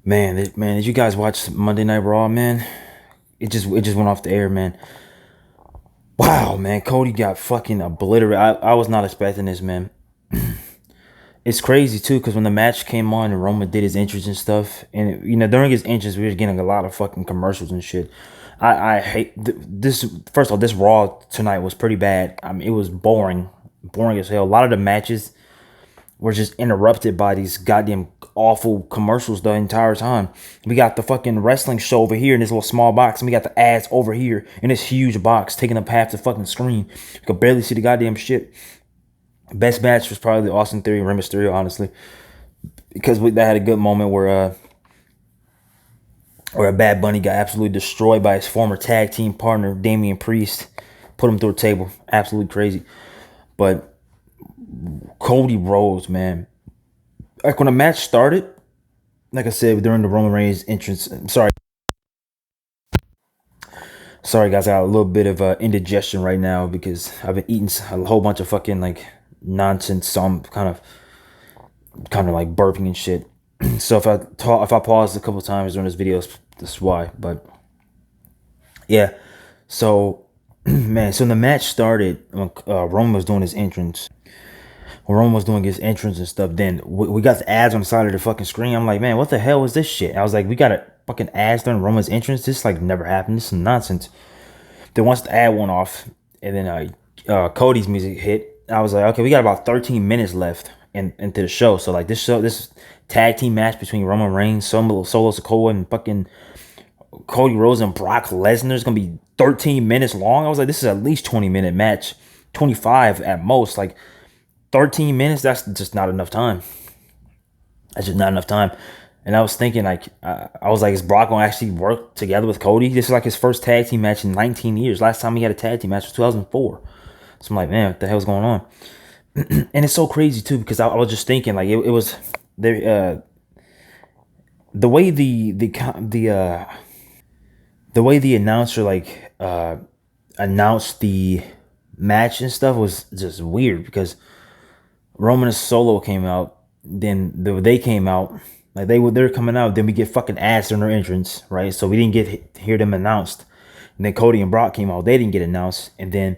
Man, did you guys watch Monday Night Raw, man? It just went off the air, man. Wow, man, Cody got fucking obliterated. I was not expecting this, man. It's crazy too, because when the match came on and Roman did his entrance and stuff, and during his entrance we were getting a lot of fucking commercials and shit. I hate this. First of all, this Raw tonight was pretty bad. I mean, it was boring as hell. A lot of the matches were just interrupted by these goddamn awful commercials the entire time. We got the fucking wrestling show over here in this little small box, and we got the ads over here in this huge box taking up half the fucking screen. You could barely see the goddamn shit. Best match was probably the Austin Theory and Rey Mysterio, honestly, because that had a good moment where a Bad Bunny got absolutely destroyed by his former tag team partner Damian Priest, put him through a table, absolutely crazy. But Cody Rhodes, man, like when the match started, like I said during the Roman Reigns entrance. Sorry guys, I got a little bit of indigestion right now because I've been eating a whole bunch of fucking like nonsense. So I'm kind of like burping and shit. So if I pause a couple times during this video, that's why. But yeah, so man, so when the match started, when Roman was doing his entrance, when Roman was doing his entrance and stuff, then we got the ads on the side of the fucking screen. I'm like, man, what the hell is this shit? I was like, we got a fucking ads during Roman's entrance. This like never happened. This is nonsense. Then once the ad went off, and then Cody's music hit, I was like, okay, we got about 13 minutes left into the show. So like this tag team match between Roman Reigns, Solo Sikoa, and fucking Cody Rhodes and Brock Lesnar is gonna be 13 minutes long. I was like, this is at least 20-minute match, 25 at most. Like 13 minutes, that's just not enough time. That's just not enough time. And I was thinking, like, I was like, is Brock gonna actually work together with Cody? This is like his first tag team match in 19 years. Last time he had a tag team match was 2004. So I'm like, man, what the hell's going on? And it's so crazy too because I was just thinking, like, it was the way the way the announcer announced the match and stuff was just weird because Roman and Solo came out, then they came out. Like they're coming out, then we get fucking ads during their entrance, right? So we didn't get hear them announced. And then Cody and Brock came out, they didn't get announced. And then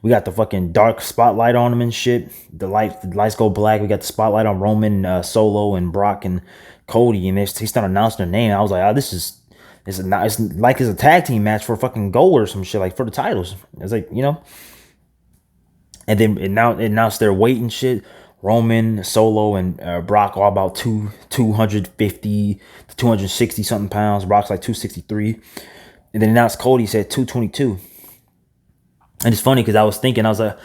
we got the fucking dark spotlight on them and shit. The lights go black. We got the spotlight on Roman, Solo, and Brock and Cody, and he started announcing their name. I was like, oh, it's like it's a tag team match for fucking gold or some shit, like for the titles. It's like, and then it announced their weight and shit. Roman, Solo, and Brock all about 250 to 260 something pounds. Brock's like 263. And then announced Cody said 222. And it's funny because I was thinking, and like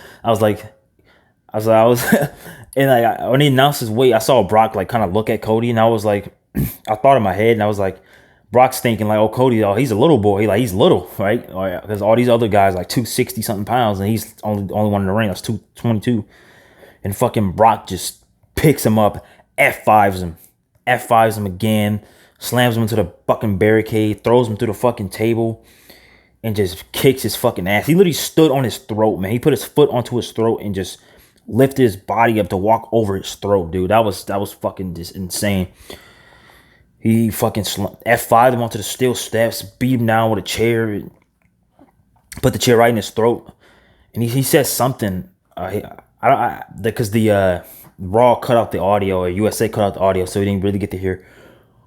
when he announced his weight, I saw Brock like kind of look at Cody, and I was like, I thought in my head, and I was like, Brock's thinking like, oh, Cody, oh, he's a little boy, he's little, right? Because all these other guys like 260 something pounds, and he's only one in the ring. That's 222. And fucking Brock just picks him up, F5s him again, slams him into the fucking barricade, throws him through the fucking table, and just kicks his fucking ass. He literally stood on his throat, man. He put his foot onto his throat and just lifted his body up to walk over his throat, dude. That was fucking just insane. He fucking F5'd him onto the steel steps, beat him down with a chair, put the chair right in his throat, and he said something. Because the Raw cut out the audio, or USA cut out the audio, so we didn't really get to hear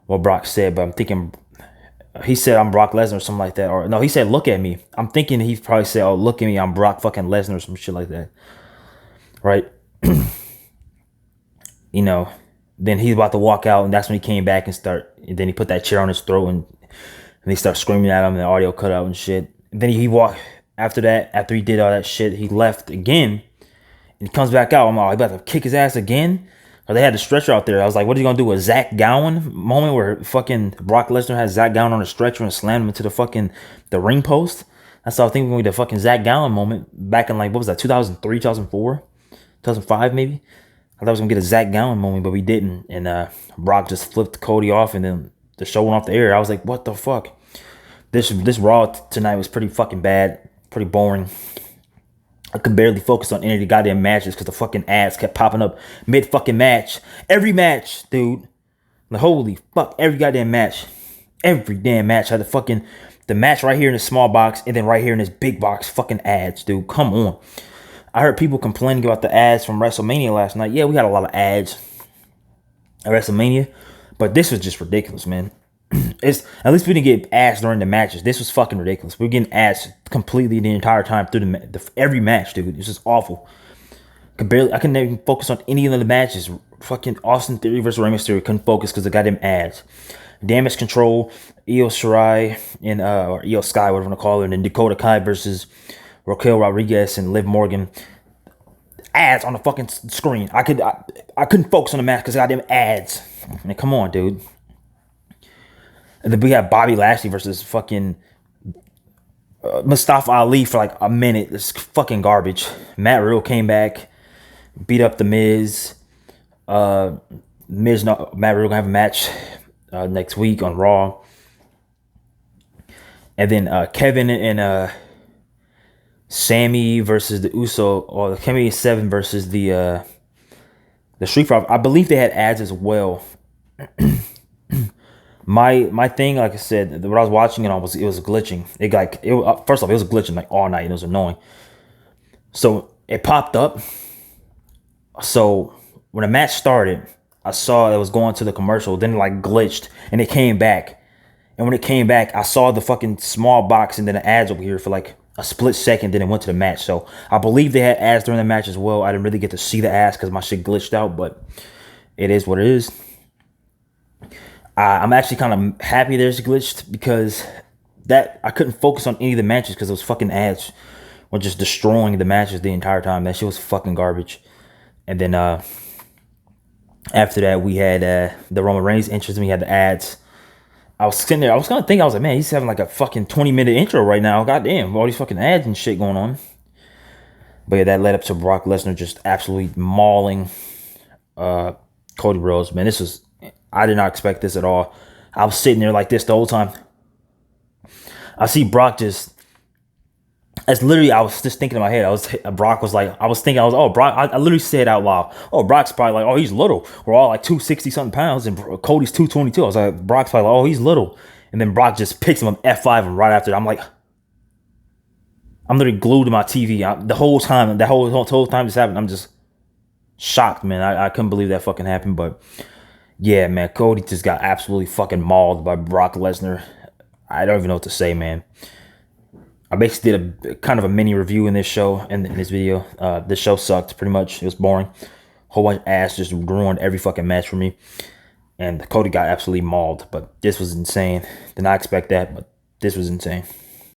what Brock said. But I'm thinking he said I'm Brock Lesnar or something like that, or no, he said look at me. I'm thinking he probably said, oh, look at me, I'm Brock fucking Lesnar or some shit like that, right? Then he's about to walk out, and that's when he came back and then he put that chair on his throat, and they start screaming at him, and the audio cut out and shit. And then he walked after that. After he did all that shit, he left again. And he comes back out. I'm like, he about to kick his ass again? Or they had the stretcher out there. I was like, what are you going to do? A Zach Gowen moment where fucking Brock Lesnar has Zach Gowen on a stretcher and slammed him into the ring post? That's all I think we're going to be the fucking Zach Gowen moment back in, like, what was that, 2003, 2004, 2005 maybe? I thought I was going to get a Zach Gowen moment, but we didn't. And Brock just flipped Cody off, and then the show went off the air. I was like, what the fuck? This Raw tonight was pretty fucking bad, pretty boring. I could barely focus on any of the goddamn matches because the fucking ads kept popping up mid fucking match. Every match, dude. Like, holy fuck, every goddamn match. Every damn match had the match right here in the small box and then right here in this big box fucking ads, dude. Come on. I heard people complaining about the ads from WrestleMania last night. Yeah, we had a lot of ads at WrestleMania, but this was just ridiculous, man. It's at least we didn't get ads during the matches. This was fucking ridiculous. We were getting ads completely the entire time through every match, dude. It's just awful. I couldn't even focus on any of the matches. Fucking Austin Theory versus Rey Mysterio couldn't focus because they got them ads. Damage Control, Io Shirai, and or Io Sky, whatever you want to call her, and then Dakota Kai versus Raquel Rodriguez and Liv Morgan. Ads on the fucking screen. I couldn't focus on the match because I got them ads. I mean, come on, dude. And then we had Bobby Lashley versus fucking Mustafa Ali for like a minute. It's fucking garbage. Matt Riddle came back, beat up the Miz. Matt Riddle gonna have a match next week on Raw. And then Kevin and Sammy versus the Uso, or the Kevin 7 versus the Street Fighter. I believe they had ads as well. My thing, like I said, what I was watching it on it was glitching. First off, it was glitching like all night, and it was annoying. So it popped up. So when the match started, I saw it was going to the commercial. Then it like glitched, and it came back. And when it came back, I saw the fucking small box and then the ads over here for like a split second. Then it went to the match. So I believe they had ads during the match as well. I didn't really get to see the ads because my shit glitched out, but it is what it is. I'm actually kind of happy there's glitched because that I couldn't focus on any of the matches because those fucking ads were just destroying the matches the entire time. That shit was fucking garbage. And then after that, we had the Roman Reigns entrance and we had the ads. I was sitting there, I was kind of thinking, I was like, man, he's having like a fucking 20-minute intro right now. Goddamn, all these fucking ads and shit going on. But yeah, that led up to Brock Lesnar just absolutely mauling Cody Rhodes. Man, I did not expect this at all. I was sitting there like this the whole time. I see Brock that's literally, I was just thinking in my head. Brock was like, Brock, I literally said out loud, oh, Brock's probably like, oh, he's little. We're all like 260 something pounds and Cody's 222. I was like, Brock's probably like, oh, he's little. And then Brock just picks him up F5 and right after that, I'm literally glued to my TV. The whole time this happened, I'm just shocked, man. I couldn't believe that fucking happened. But yeah, man, Cody just got absolutely fucking mauled by Brock Lesnar. I don't even know what to say, man. I basically did a kind of a mini review in this show, in this video. This show sucked, pretty much. It was boring. Whole bunch of ass just ruined every fucking match for me. And Cody got absolutely mauled, but this was insane. Did not expect that, but this was insane.